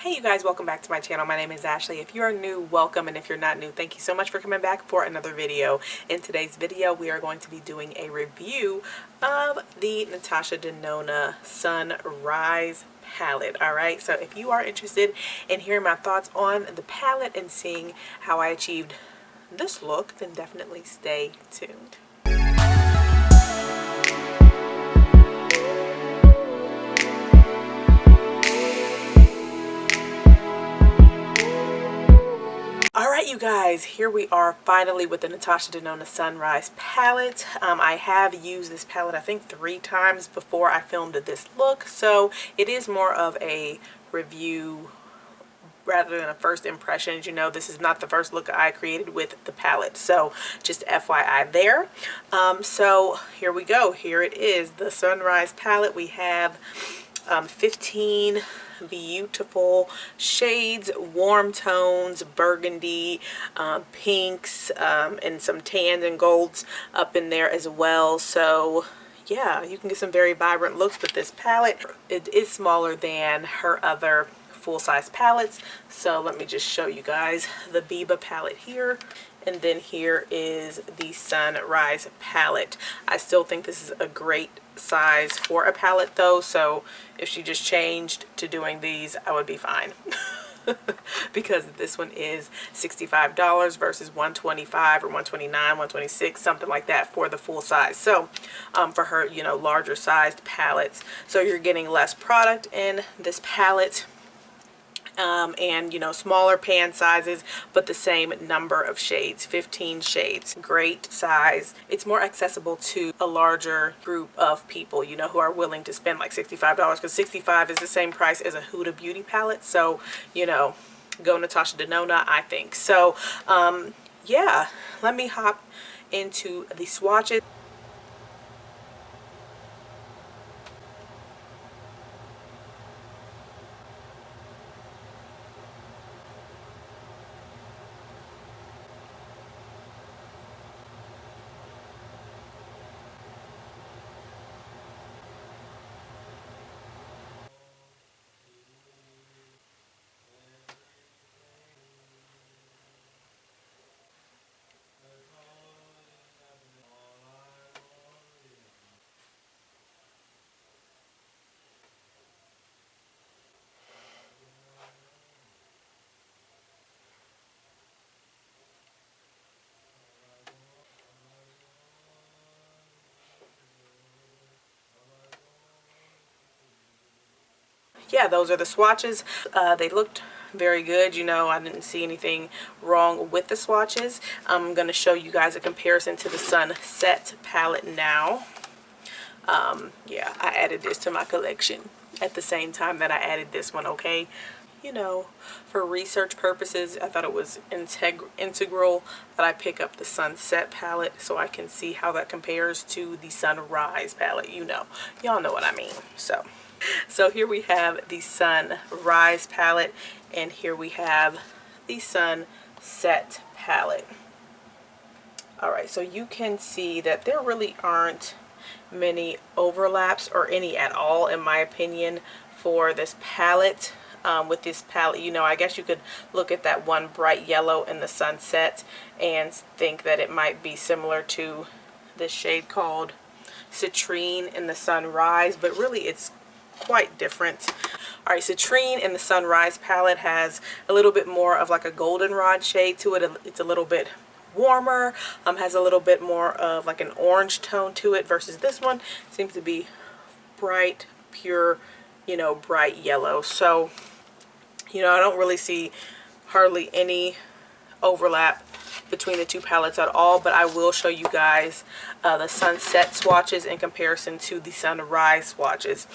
Hey you guys, welcome back to my channel. My name is Ashley. If you're new, welcome, and if you're not new, thank you so much for coming back for another video. In today's video, we are going to be doing a review of the Natasha Denona Sunrise palette. Alright, so if you are interested in hearing my thoughts on the palette and seeing how I achieved this look, then definitely stay tuned. Alright you guys, here we are finally with the Natasha Denona Sunrise palette. I have used this palette I think 3 times before I filmed this look, so it is more of a review rather than a first impressions. You know, this is not the first look I created with the palette, so just FYI there. So here we go. Here it is, the Sunrise palette. We have 15 beautiful shades, warm tones, burgundy, pinks, and some tans and golds up in there as well. So yeah, you can get some very vibrant looks with this palette. It is smaller than her other full-size palettes, so let me just show you guys the Biba palette here, and then here is the Sunrise palette. I still think this is a great size for a palette though, so if she just changed to doing these, I would be fine. Because this one is $65 versus $125 or $129, $126, something like that for the full size. So for her, you know, larger sized palettes, so you're getting less product in this palette. And you know, smaller pan sizes, but the same number of shades, 15 shades. Great size. It's more accessible to a larger group of people, you know, who are willing to spend like $65, because $65 is the same price as a Huda Beauty palette. So, you know, go Natasha Denona, I think. So yeah, let me hop into the swatches. Yeah, those are the swatches. They looked very good. You know, I didn't see anything wrong with the swatches. I'm going to show you guys a comparison to the Sunset palette now. Yeah, I added this to my collection at the same time that I added this one, okay? You know, for research purposes, I thought it was integral that I pick up the Sunset palette so I can see how that compares to the Sunrise palette. You know, y'all know what I mean. So here we have the Sunrise palette, and here we have the Sunset palette. Alright, so you can see that there really aren't many overlaps, or any at all in my opinion, for this palette. With this palette, you know, I guess you could look at that one bright yellow in the Sunset and think that it might be similar to this shade called Citrine in the Sunrise, but really it's quite different. Alright, Citrine in the Sunrise palette has a little bit more of like a goldenrod shade to it. It's a little bit warmer, has a little bit more of like an orange tone to it, versus this one seems to be bright, pure, you know, bright yellow. So, you know, I don't really see hardly any overlap between the two palettes at all, but I will show you guys the Sunset swatches in comparison to the Sunrise swatches.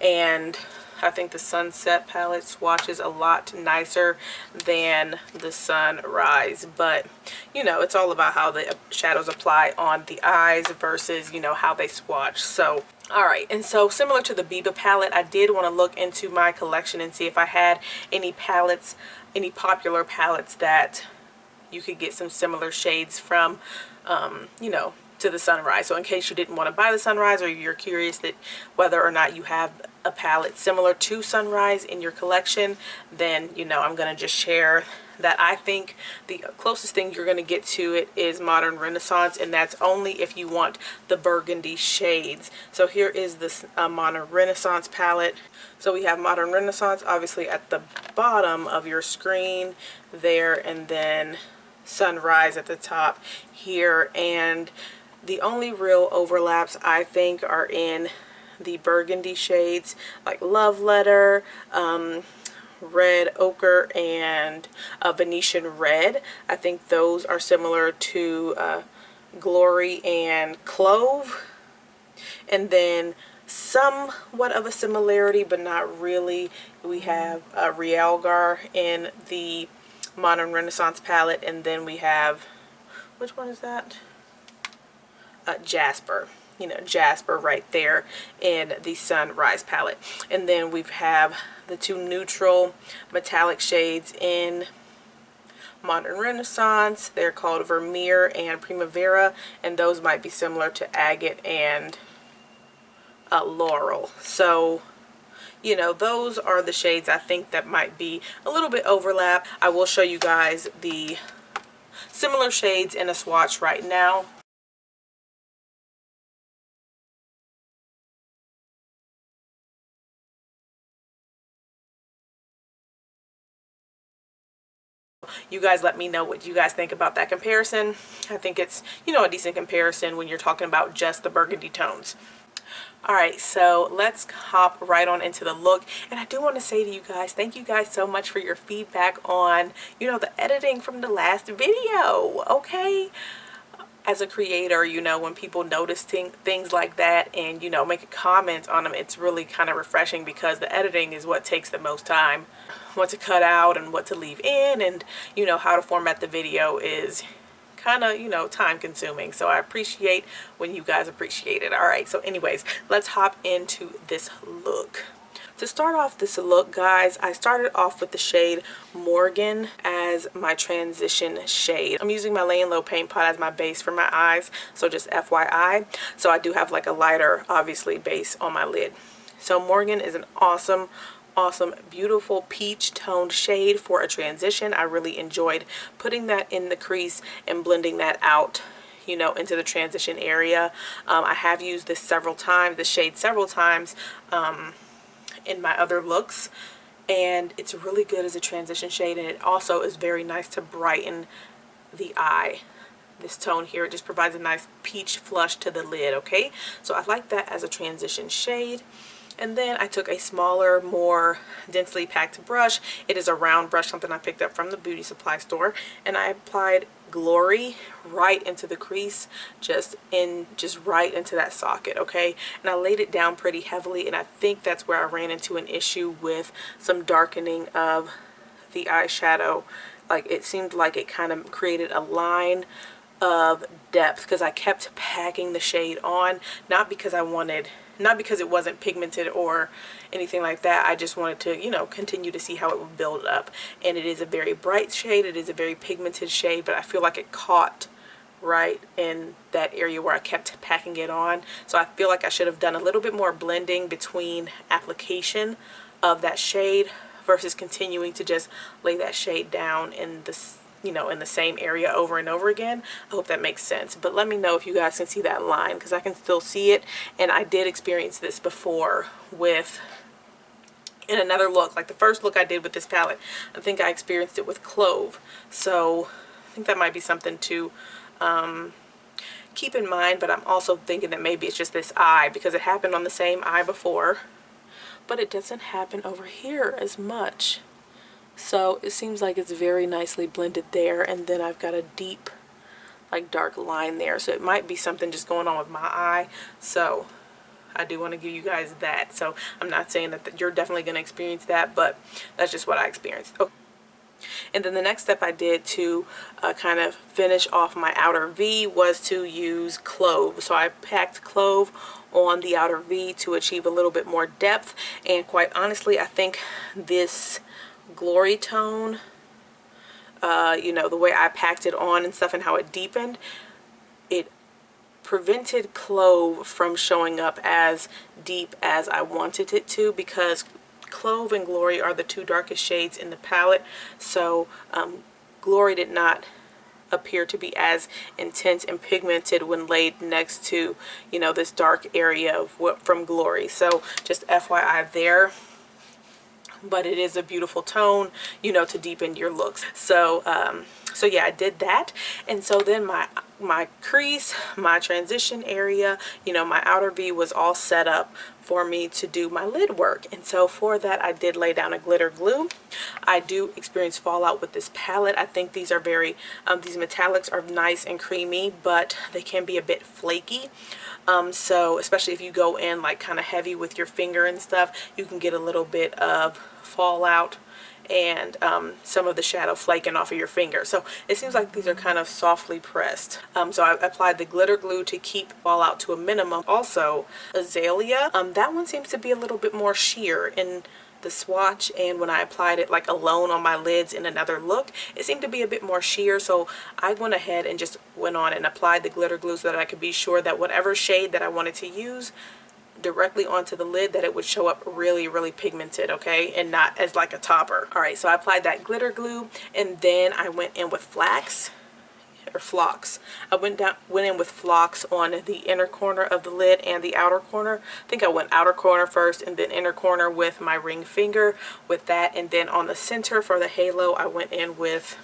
and I think the Sunset palette swatches a lot nicer than the Sunrise, but you know, it's all about how the shadows apply on the eyes versus, you know, how they swatch. So alright, and so similar to the Biba palette, I did want to look into my collection and see if I had any palettes, any popular palettes that you could get some similar shades from, you know, to the Sunrise. So in case you didn't want to buy the Sunrise, or you're curious that whether or not you have a palette similar to Sunrise in your collection, then, you know, I'm going to just share that I think the closest thing you're going to get to it is Modern Renaissance, and that's only if you want the burgundy shades. So here is this Modern Renaissance palette. So we have Modern Renaissance obviously at the bottom of your screen there, and then Sunrise at the top here, and the only real overlaps I think are in the burgundy shades like Love Letter, Red Ochre, and Venetian Red. I think those are similar to Glory and Clove, and then somewhat of a similarity but not really, we have Realgar in the Modern Renaissance palette, and then we have, which one is that? Jasper. You know, Jasper right there in the Sunrise palette. And then we have the two neutral metallic shades in Modern Renaissance. They're called Vermeer and Primavera, and those might be similar to Agate and Laurel. So, you know, those are the shades I think that might be a little bit overlap. I will show you guys the similar shades in a swatch right now. You guys let me know what you guys think about that comparison. I think it's, you know, a decent comparison when you're talking about just the burgundy tones. Alright, so let's hop right on into the look. And I do want to say to you guys, thank you guys so much for your feedback on, you know, the editing from the last video, okay? As a creator, you know, when people notice things like that and, you know, make a comment on them, it's really kind of refreshing, because the editing is what takes the most time. What to cut out and what to leave in, and, you know, how to format the video is kind of, you know, time consuming. So I appreciate when you guys appreciate it. Alright, so anyways, let's hop into this look. To start off this look, guys, I started off with the shade Morgan as my transition shade. I'm using my Lay and Low paint pot as my base for my eyes, so just FYI. So I do have like a lighter, obviously, base on my lid. So Morgan is an awesome, beautiful peach toned shade for a transition. I really enjoyed putting that in the crease and blending that out, you know, into the transition area. I have used this shade several times in my other looks, and it's really good as a transition shade, and it also is very nice to brighten the eye. This tone here, it just provides a nice peach flush to the lid, okay? So I like that as a transition shade. And then I took a smaller, more densely packed brush. It is a round brush, something I picked up from the beauty supply store, and I applied Glory right into the crease, just right into that socket, okay? And I laid it down pretty heavily, and I think that's where I ran into an issue with some darkening of the eyeshadow. Like, it seemed like it kind of created a line of depth because I kept packing the shade on, not because it wasn't pigmented or anything like that. I just wanted to, you know, continue to see how it would build up. And it is a very bright shade, it is a very pigmented shade, but I feel like it caught right in that area where I kept packing it on. So I feel like I should have done a little bit more blending between application of that shade versus continuing to just lay that shade down in this, you know, in the same area over and over again. I hope that makes sense. But let me know if you guys can see that line, because I can still see it. And I did experience this before with, in another look, like the first look I did with this palette. I think I experienced it with Clove. So I think that might be something to keep in mind. But I'm also thinking that maybe it's just this eye, because it happened on the same eye before, but it doesn't happen over here as much. So it seems like it's very nicely blended there, and then I've got a deep, like, dark line there. So it might be something just going on with my eye. So I do want to give you guys that. So I'm not saying that you're definitely going to experience that, but that's just what I experienced. Okay. And then the next step I did to kind of finish off my outer V was to use Clove. So I packed Clove on the outer V to achieve a little bit more depth. And quite honestly, I think this Glory tone, you know, the way I packed it on and stuff and how it deepened, it prevented Clove from showing up as deep as I wanted it to, because Clove and Glory are the two darkest shades in the palette. So Glory did not appear to be as intense and pigmented when laid next to, you know, this dark area of from Glory. So just FYI there. But it is a beautiful tone, you know, to deepen your looks. So so yeah, I did that. And so then my crease, my transition area, you know, my outer V was all set up for me to do my lid work. And so for that, I did lay down a glitter glue. I do experience fallout with this palette. I think these are very, these metallics are nice and creamy, but they can be a bit flaky. So especially if you go in like kind of heavy with your finger and stuff, you can get a little bit of fallout and some of the shadow flaking off of your finger. So it seems like these are kind of softly pressed. So I applied the glitter glue to keep fallout to a minimum. Also, Azalea, that one seems to be a little bit more sheer in the swatch, and when I applied it like alone on my lids in another look, it seemed to be a bit more sheer. So I went ahead and just went on and applied the glitter glue so that I could be sure that whatever shade that I wanted to use directly onto the lid, that it would show up really, really pigmented, okay, and not as like a topper. All right, so I applied that glitter glue, and then I went in with Phlox. I went in with Phlox on the inner corner of the lid and the outer corner. I think I went outer corner first and then inner corner with my ring finger with that, and then on the center for the halo, I went in with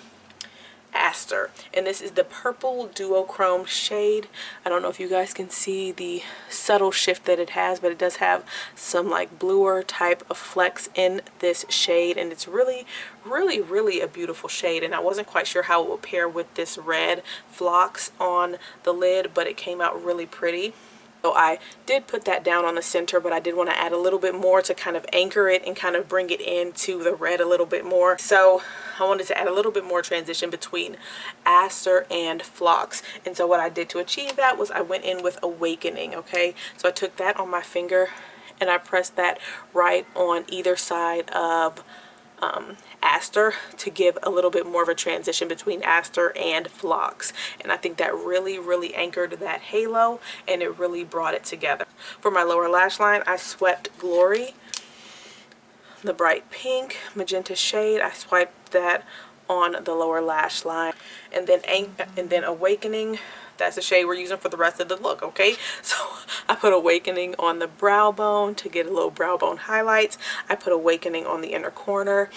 Aster, and this is the purple duochrome shade. I don't know if you guys can see the subtle shift that it has, but it does have some like bluer type of flecks in this shade, and it's really, really, really a beautiful shade. And I wasn't quite sure how it would pair with this red Phlox on the lid, but it came out really pretty. So I did put that down on the center, but I did want to add a little bit more to kind of anchor it and kind of bring it into the red a little bit more. So I wanted to add a little bit more transition between Aster and Phlox. And so what I did to achieve that was I went in with Awakening, okay? So I took that on my finger and I pressed that right on either side of Aster to give a little bit more of a transition between Aster and Phlox, and I think that really, really anchored that halo, and it really brought it together. For my lower lash line, I swept Glory, the bright pink magenta shade. I swiped that on the lower lash line, and then Awakening, that's the shade we're using for the rest of the look, okay? So I put Awakening on the brow bone to get a little brow bone highlights. I put Awakening on the inner corner,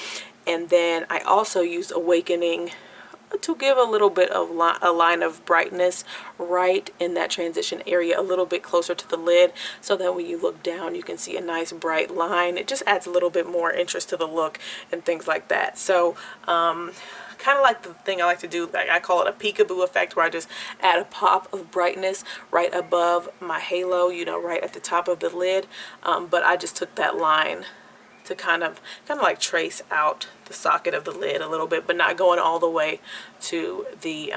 and then I also used Awakening to give a little bit of a line of brightness right in that transition area, a little bit closer to the lid, so that when you look down you can see a nice bright line. It just adds a little bit more interest to the look and things like that. So kind of like the thing I like to do, like I call it a peekaboo effect, where I just add a pop of brightness right above my halo, you know, right at the top of the lid. But I just took that line to kind of like trace out the socket of the lid a little bit, but not going all the way to the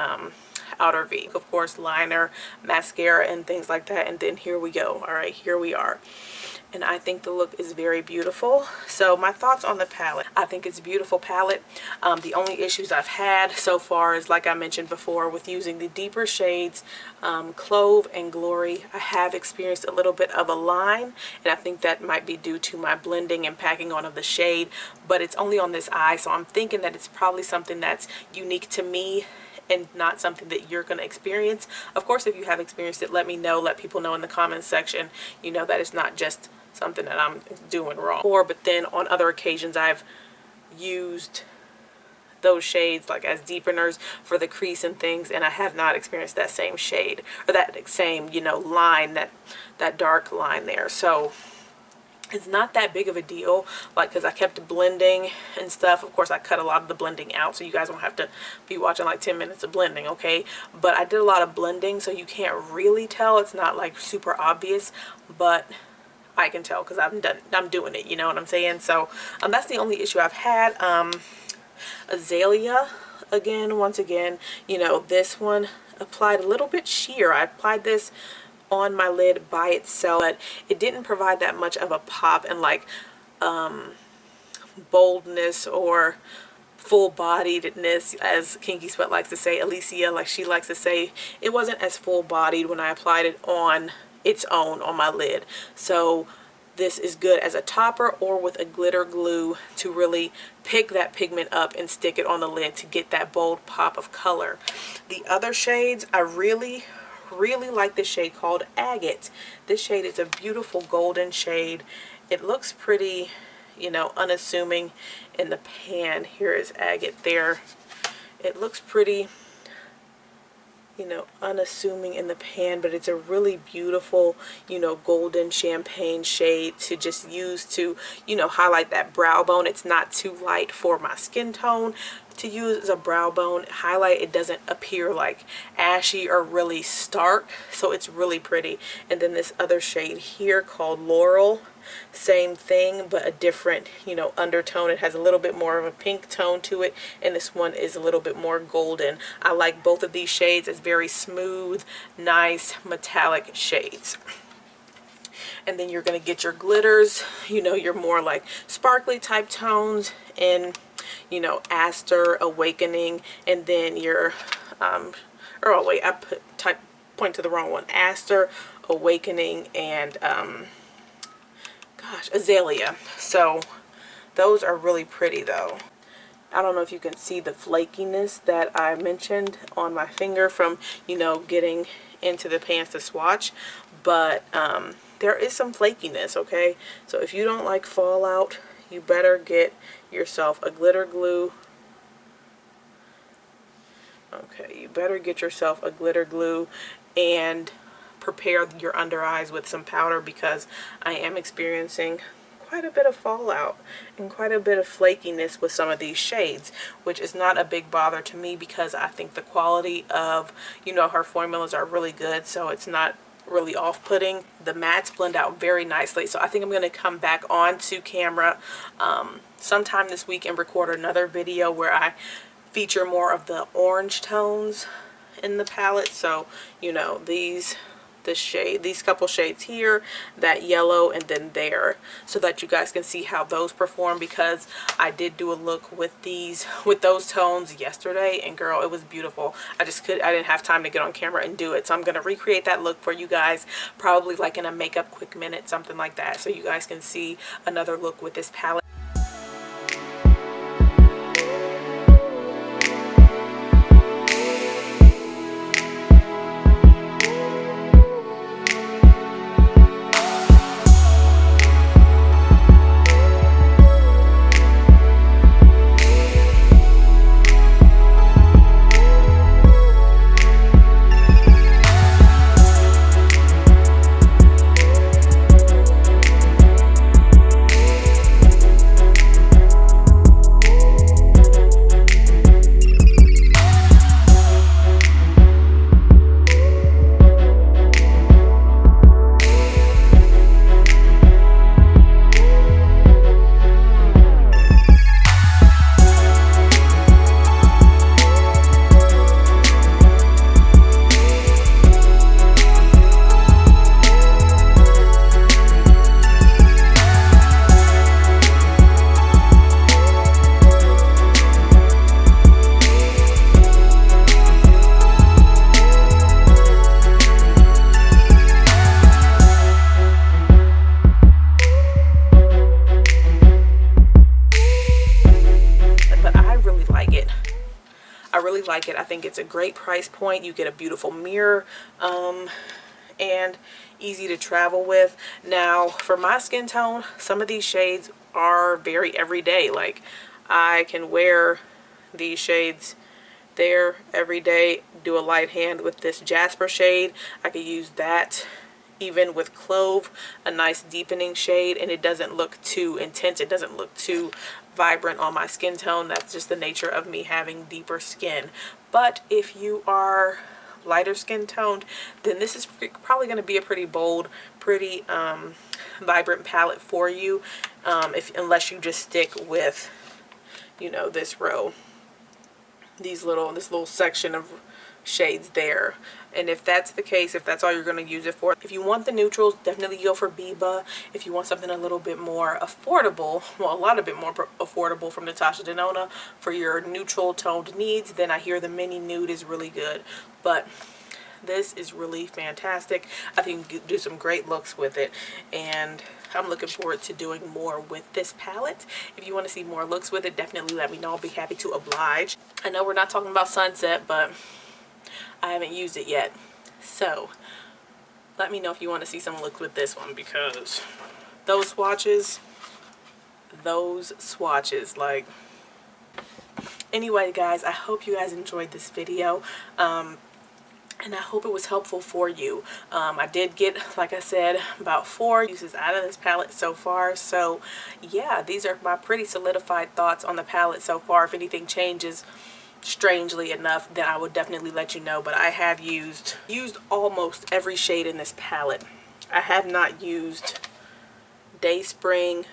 outer V. Of course, liner, mascara, and things like that. And then here we go. All right, here we are. And I think the look is very beautiful. So my thoughts on the palette: I think it's a beautiful palette. The only issues I've had so far is, like I mentioned before, with using the deeper shades, Clove and Glory, I have experienced a little bit of a line, and I think that might be due to my blending and packing on of the shade, but it's only on this eye, so I'm thinking that it's probably something that's unique to me and not something that you're going to experience. Of course, if you have experienced it, let me know. Let people know in the comments section, you know, that it's not just something that I'm doing wrong. But then on other occasions, I've used those shades like as deepeners for the crease and things, and I have not experienced that same shade, or that same, you know, line, that dark line there. So It's not that big of a deal, like, because I kept blending and stuff. Of course, I cut a lot of the blending out, so you guys won't have to be watching like 10 minutes of blending, okay? But I did a lot of blending, so you can't really tell. It's not like super obvious, but I can tell because I'm doing it, you know what I'm saying? So that's the only issue I've had. Azalea, again, once again, you know, this one applied a little bit sheer. I applied this on my lid by itself, but it didn't provide that much of a pop and like boldness or full-bodiedness, as Kinky Sweat likes to say. Alicia, like she likes to say, it wasn't as full-bodied when I applied it on its own on my lid. So this is good as a topper or with a glitter glue to really pick that pigment up and stick it on the lid to get that bold pop of color. The other shades, I really like this shade called Agate. This shade is a beautiful golden shade. It looks pretty, you know, unassuming in the pan. Here is Agate there. It looks pretty, you know, unassuming in the pan, but it's a really beautiful, you know, golden champagne shade to just use to, you know, highlight that brow bone. It's not too light for my skin tone to use as a brow bone highlight. It doesn't appear like ashy or really stark, so it's really pretty. And then this other shade here called Laurel, same thing but a different, you know, undertone. It has a little bit more of a pink tone to it, and this one is a little bit more golden. I like both of these shades as very smooth, nice metallic shades. And then you're going to get your glitters, you know, your more like sparkly type tones in, you know, Aster, Awakening, and then your oh wait, I point to the wrong one. Aster, Awakening, and gosh, Azalea. So those are really pretty though. I don't know if you can see the flakiness that I mentioned on my finger from, you know, getting into the pans to swatch, but there is some flakiness, okay? So if you don't like fallout, you better get yourself a glitter glue. Okay, you better get yourself a glitter glue and prepare your under eyes with some powder, because I am experiencing quite a bit of fallout and quite a bit of flakiness with some of these shades, which is not a big bother to me because I think the quality of, you know, her formulas are really good, so it's not really off-putting. The mattes blend out very nicely, so I think I'm going to come back onto camera sometime this week and record another video where I feature more of the orange tones in the palette. So, you know, this shade, these couple shades here, that yellow, and then there, so that you guys can see how those perform, because I did do a look with those tones yesterday, and girl, it was beautiful. I didn't have time to get on camera and do it, so I'm going to recreate that look for you guys, probably like in a makeup quick minute, something like that, so you guys can see another look with this palette. Like it. I think it's a great price point. You get a beautiful mirror and easy to travel with. Now for my skin tone, some of these shades are very everyday. Like I can wear these shades there every day, do a light hand with this Jasper shade. I could use that even with Clove, a nice deepening shade, and it doesn't look too intense. It doesn't look too vibrant on my skin tone. That's just the nature of me having deeper skin. But if you are lighter skin toned, then this is probably going to be a pretty bold, pretty vibrant palette for you, unless you just stick with, you know, this row, this little section of shades there. And if that's the case, if that's all you're going to use it for, if you want the neutrals, definitely go for Biba. If you want something a little bit more affordable, well, a lot of bit more affordable from Natasha Denona for your neutral toned needs, then I hear the mini nude is really good. But this is really fantastic. I think you can do some great looks with it, and I'm looking forward to doing more with this palette. If you want to see more looks with it, definitely let me know. I'll be happy to oblige. I know we're not talking about Sunset, but I haven't used it yet. So let me know if you want to see some looks with this one, because those swatches, like, anyway guys, I hope you guys enjoyed this video. And I hope it was helpful for you. I did get, like I said, about 4 uses out of this palette so far. So yeah, these are my pretty solidified thoughts on the palette so far. If anything changes, strangely enough, then I will definitely let you know. But I have used almost every shade in this palette. I have not used Dayspring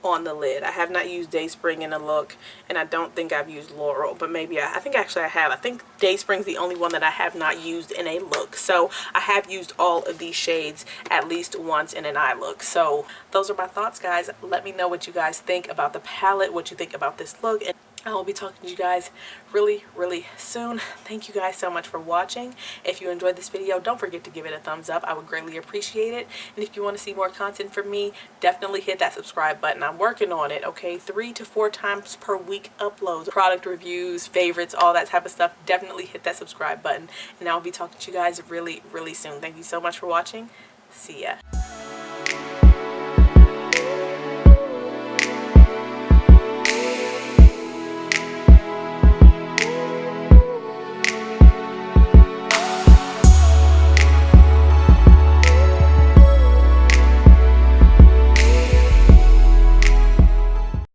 on the lid. I have not used Dayspring in a look, and I don't think I've used Laurel, but maybe I think actually I have. I think Dayspring's the only one that I have not used in a look. So I have used all of these shades at least once in an eye look. So those are my thoughts, guys. Let me know what you guys think about the palette, what you think about this look, and I will be talking to you guys really, really soon. Thank you guys so much for watching. If you enjoyed this video, don't forget to give it a thumbs up. I would greatly appreciate it. And if you want to see more content from me, definitely hit that subscribe button. I'm working on it, okay? 3 to 4 times per week uploads, product reviews, favorites, all that type of stuff. Definitely hit that subscribe button. And I'll be talking to you guys really, really soon. Thank you so much for watching. See ya.